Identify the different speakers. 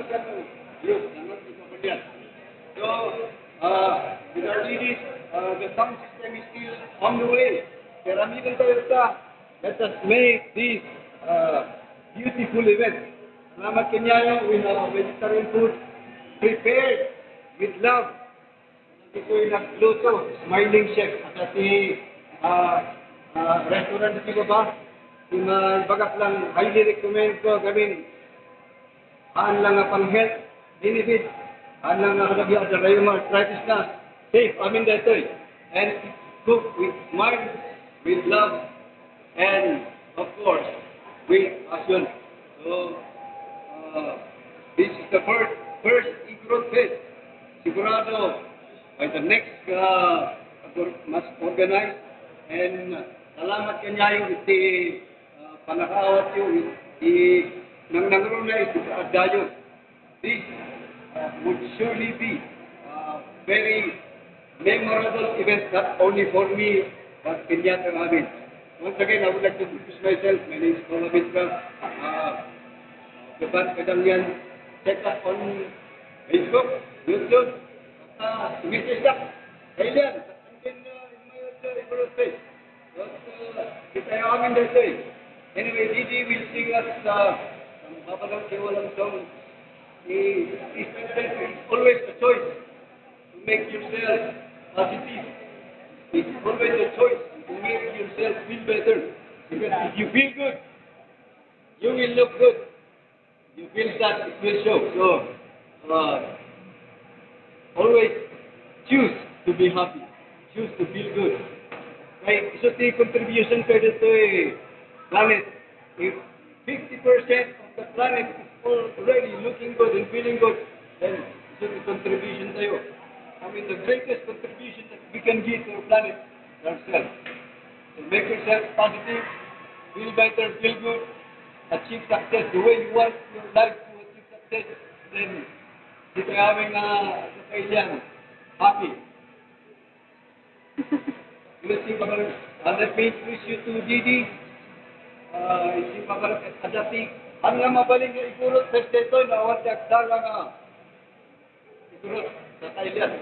Speaker 1: kita tu, yuk, jangan kita berdiam. So, with our ladies, the sound system is still on the way. Kami dan Toyota, let us make this beautiful event. Salamat kanyayo with vegetarian food prepared with love. Ito yung nagluto, smiling chef. At si restaurant si Baba, si bagat lang, highly recommend ko gawin. Aan lang nga pang health benefit, aan lang nga kalagyan sa rheumatoid arthritis na. Safe, amin dito eh. And cook with smile, with love, and of course, with passion. So, this is the first Igorot Fest. Sigurado, by the next must organize. And salamat kanyayo iti panakawat yun, nang nangro na ito sa Adayo. This would surely be very memorable event, not only for me, but Kenyatta Amin. Once again, I would like to introduce myself. My name is Paula Bitka. Dapat kadang yan, check us on Facebook, YouTube, message lang. Kailan, and then in my Igorot Fest. Kita yung amin dito eh. Anyway, Didi will sing us some Babagang Kiwalang song. It's always a choice to make yourself positive. It's always a choice to make yourself feel better. Because if you feel good, you will look good. You feel that, it will show. So, always choose to be happy. Choose to feel good. Kaya isa ti contribution ka dito planet. If 50% of the planet is already looking good and feeling good, then isa ti contribution tayo. I mean, the greatest contribution that we can give to our planet is ourselves. So make yourself positive, feel better, feel good, achieve success the way you want your life to achieve success, then dito having happy. Let me introduce you to Didi. Si Babarat at Adati. Ang nga mabaling nga Igorot Fest ito, nawad agdala nga Igorot sa Thailand.